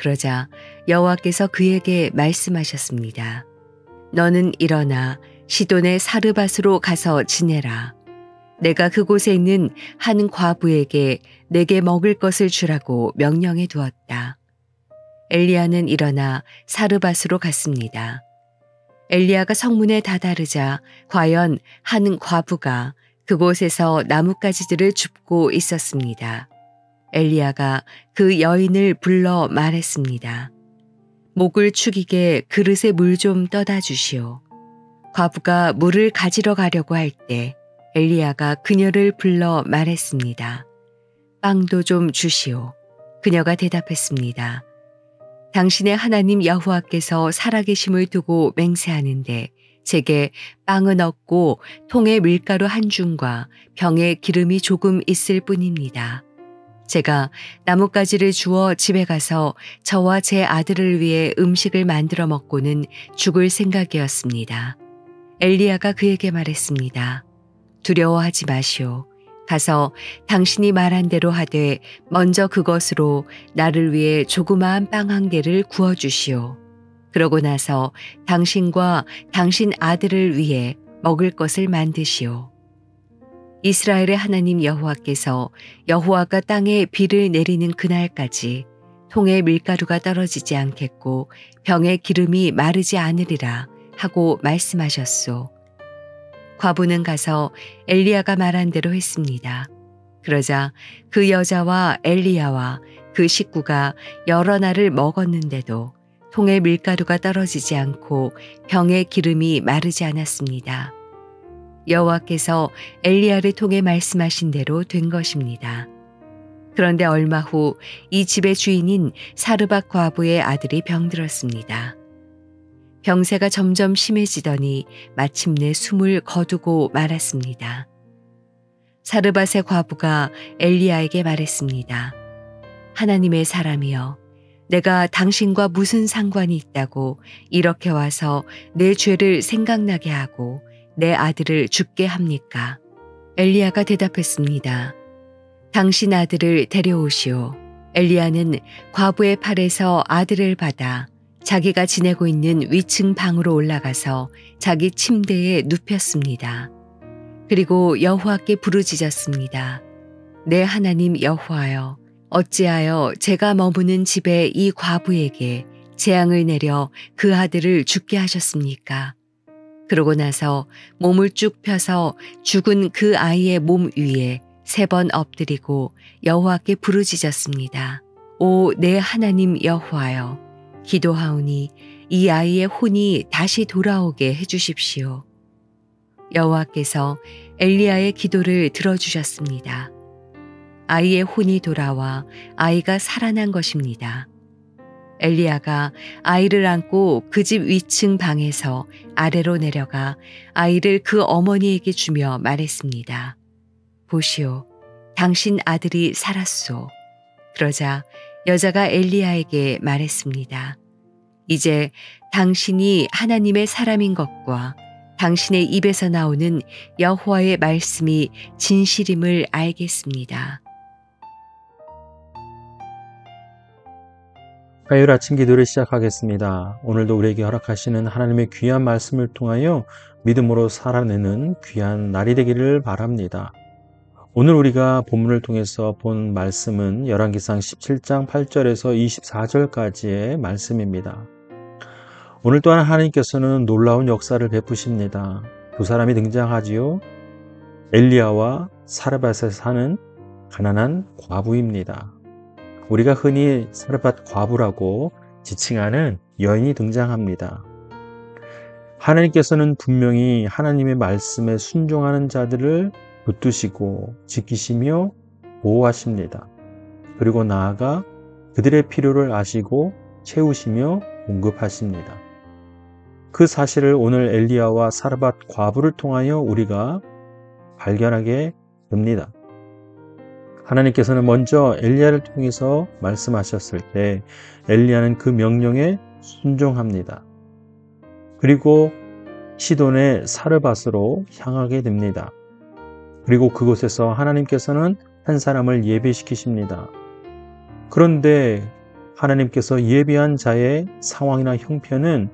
그러자 여호와께서 그에게 말씀하셨습니다. 너는 일어나 시돈의 사르밧으로 가서 지내라. 내가 그곳에 있는 한 과부에게 내게 먹을 것을 주라고 명령해 두었다. 엘리야는 일어나 사르밧으로 갔습니다. 엘리야가 성문에 다다르자 과연 한 과부가 그곳에서 나뭇가지들을 줍고 있었습니다. 엘리야가 그 여인을 불러 말했습니다. 목을 축이게 그릇에 물 좀 떠다 주시오. 과부가 물을 가지러 가려고 할 때 엘리야가 그녀를 불러 말했습니다. 빵도 좀 주시오. 그녀가 대답했습니다. 당신의 하나님 여호와께서 살아계심을 두고 맹세하는데 제게 빵은 없고 통에 밀가루 한 줌과 병에 기름이 조금 있을 뿐입니다. 제가 나뭇가지를 주워 집에 가서 저와 제 아들을 위해 음식을 만들어 먹고는 죽을 생각이었습니다. 엘리야가 그에게 말했습니다. 두려워하지 마시오. 가서 당신이 말한 대로 하되 먼저 그것으로 나를 위해 조그마한 빵 한 개를 구워 주시오. 그러고 나서 당신과 당신 아들을 위해 먹을 것을 만드시오. 이스라엘의 하나님 여호와께서 여호와가 땅에 비를 내리는 그날까지 통에 밀가루가 떨어지지 않겠고 병에 기름이 마르지 않으리라 하고 말씀하셨소. 과부는 가서 엘리야가 말한 대로 했습니다. 그러자 그 여자와 엘리야와 그 식구가 여러 날을 먹었는데도 통에 밀가루가 떨어지지 않고 병에 기름이 마르지 않았습니다. 여호와께서 엘리야를 통해 말씀하신 대로 된 것입니다. 그런데 얼마 후 이 집의 주인인 사르밧 과부의 아들이 병들었습니다. 병세가 점점 심해지더니 마침내 숨을 거두고 말았습니다. 사르밧의 과부가 엘리야에게 말했습니다. 하나님의 사람이여, 내가 당신과 무슨 상관이 있다고 이렇게 와서 내 죄를 생각나게 하고 내 아들을 죽게 합니까? 엘리야가 대답했습니다. 당신 아들을 데려오시오. 엘리야는 과부의 팔에서 아들을 받아 자기가 지내고 있는 위층 방으로 올라가서 자기 침대에 눕혔습니다. 그리고 여호와께 부르짖었습니다. 내 하나님 여호와여, 어찌하여 제가 머무는 집에 이 과부에게 재앙을 내려 그 아들을 죽게 하셨습니까? 그러고 나서 몸을 쭉 펴서 죽은 그 아이의 몸 위에 3번 엎드리고 여호와께 부르짖었습니다. 오, 내 하나님 여호와여, 기도하오니 이 아이의 혼이 다시 돌아오게 해주십시오. 여호와께서 엘리야의 기도를 들어주셨습니다. 아이의 혼이 돌아와 아이가 살아난 것입니다. 엘리야가 아이를 안고 그 집 위층 방에서 아래로 내려가 아이를 그 어머니에게 주며 말했습니다. 보시오, 당신 아들이 살았소. 그러자 여자가 엘리야에게 말했습니다. 이제 당신이 하나님의 사람인 것과 당신의 입에서 나오는 여호와의 말씀이 진실임을 알겠습니다. 화요일 아침 기도를 시작하겠습니다. 오늘도 우리에게 허락하시는 하나님의 귀한 말씀을 통하여 믿음으로 살아내는 귀한 날이 되기를 바랍니다. 오늘 우리가 본문을 통해서 본 말씀은 열왕기상 17장 8절에서 24절까지의 말씀입니다. 오늘 또한 하나님께서는 놀라운 역사를 베푸십니다. 두 사람이 등장하지요. 엘리야와 사르밧에 사는 가난한 과부입니다. 우리가 흔히 사르밧 과부라고 지칭하는 여인이 등장합니다. 하나님께서는 분명히 하나님의 말씀에 순종하는 자들을 붙드시고 지키시며 보호하십니다. 그리고 나아가 그들의 필요를 아시고 채우시며 공급하십니다. 그 사실을 오늘 엘리야와 사르밧 과부를 통하여 우리가 발견하게 됩니다. 하나님께서는 먼저 엘리야를 통해서 말씀하셨을 때 엘리야는 그 명령에 순종합니다. 그리고 시돈의 사르밧으로 향하게 됩니다. 그리고 그곳에서 하나님께서는 한 사람을 예배시키십니다. 그런데 하나님께서 예비한 자의 상황이나 형편은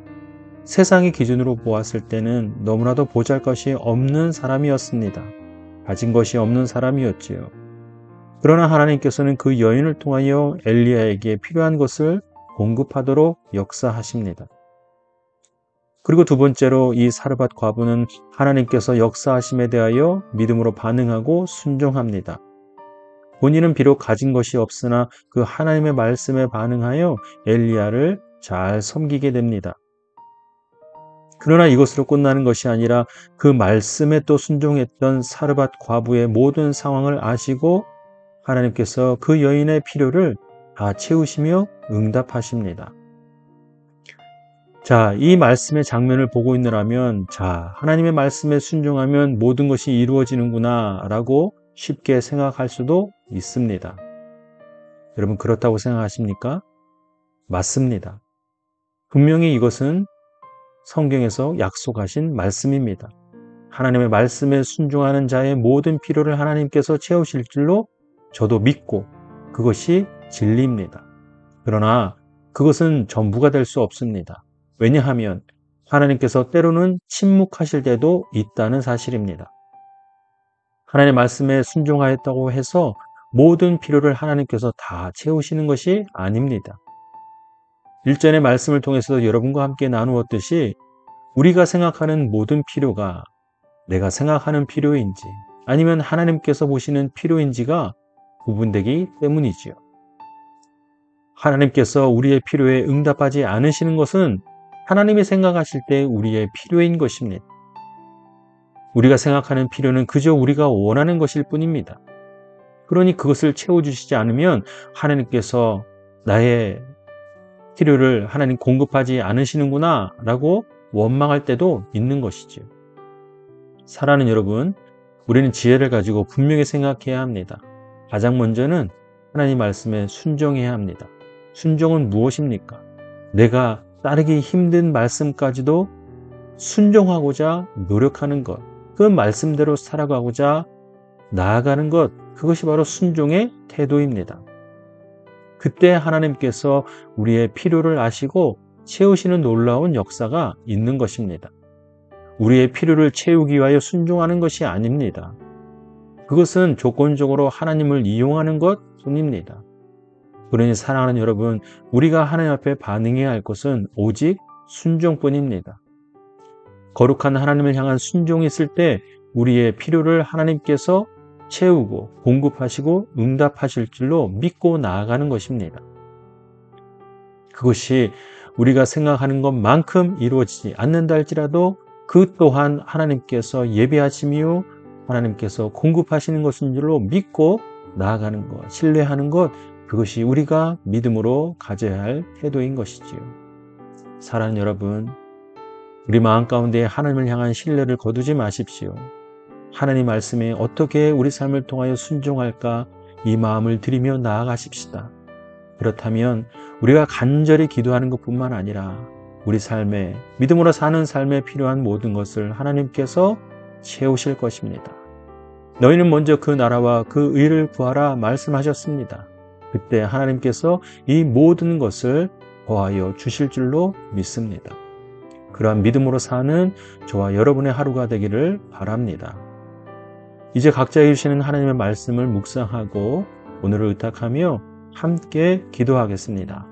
세상의 기준으로 보았을 때는 너무나도 보잘것이 없는 사람이었습니다. 가진 것이 없는 사람이었지요. 그러나 하나님께서는 그 여인을 통하여 엘리야에게 필요한 것을 공급하도록 역사하십니다. 그리고 두 번째로 이 사르밧 과부는 하나님께서 역사하심에 대하여 믿음으로 반응하고 순종합니다. 본인은 비록 가진 것이 없으나 그 하나님의 말씀에 반응하여 엘리야를 잘 섬기게 됩니다. 그러나 이것으로 끝나는 것이 아니라 그 말씀에 또 순종했던 사르밧 과부의 모든 상황을 아시고 하나님께서 그 여인의 필요를 다 채우시며 응답하십니다. 자, 이 말씀의 장면을 보고 있느라면 하나님의 말씀에 순종하면 모든 것이 이루어지는구나 라고 쉽게 생각할 수도 있습니다. 여러분 그렇다고 생각하십니까? 맞습니다. 분명히 이것은 성경에서 약속하신 말씀입니다. 하나님의 말씀에 순종하는 자의 모든 필요를 하나님께서 채우실 줄로 저도 믿고 그것이 진리입니다. 그러나 그것은 전부가 될 수 없습니다. 왜냐하면 하나님께서 때로는 침묵하실 때도 있다는 사실입니다. 하나님의 말씀에 순종하였다고 해서 모든 필요를 하나님께서 다 채우시는 것이 아닙니다. 일전의 말씀을 통해서 여러분과 함께 나누었듯이 우리가 생각하는 모든 필요가 내가 생각하는 필요인지 아니면 하나님께서 보시는 필요인지가 구분되기 때문이지요. 하나님께서 우리의 필요에 응답하지 않으시는 것은 하나님이 생각하실 때 우리의 필요인 것입니다. 우리가 생각하는 필요는 그저 우리가 원하는 것일 뿐입니다. 그러니 그것을 채워주시지 않으면 하나님께서 나의 필요를 하나님 공급하지 않으시는구나 라고 원망할 때도 있는 것이죠. 사랑하는 여러분, 우리는 지혜를 가지고 분명히 생각해야 합니다. 가장 먼저는 하나님 말씀에 순종해야 합니다. 순종은 무엇입니까? 내가 따르기 힘든 말씀까지도 순종하고자 노력하는 것, 그 말씀대로 살아가고자 나아가는 것, 그것이 바로 순종의 태도입니다. 그때 하나님께서 우리의 필요를 아시고 채우시는 놀라운 역사가 있는 것입니다. 우리의 필요를 채우기 위하여 순종하는 것이 아닙니다. 그것은 조건적으로 하나님을 이용하는 것 뿐입니다. 그러니 사랑하는 여러분, 우리가 하나님 앞에 반응해야 할 것은 오직 순종뿐입니다. 거룩한 하나님을 향한 순종이 있을 때 우리의 필요를 하나님께서 채우고 공급하시고 응답하실 줄로 믿고 나아가는 것입니다. 그것이 우리가 생각하는 것만큼 이루어지지 않는다 할지라도 그 또한 하나님께서 예비하시며 하나님께서 공급하시는 것인 줄로 믿고 나아가는 것, 신뢰하는 것, 그것이 우리가 믿음으로 가져야 할 태도인 것이지요. 사랑하는 여러분, 우리 마음 가운데 하나님을 향한 신뢰를 거두지 마십시오. 하나님 말씀에 어떻게 우리 삶을 통하여 순종할까 이 마음을 들이며 나아가십시다. 그렇다면 우리가 간절히 기도하는 것뿐만 아니라 우리 삶에 믿음으로 사는 삶에 필요한 모든 것을 하나님께서 채우실 것입니다. 너희는 먼저 그 나라와 그 의를 구하라 말씀하셨습니다. 그때 하나님께서 이 모든 것을 더하여 주실 줄로 믿습니다. 그러한 믿음으로 사는 저와 여러분의 하루가 되기를 바랍니다. 이제 각자 해주시는 하나님의 말씀을 묵상하고 오늘을 의탁하며 함께 기도하겠습니다.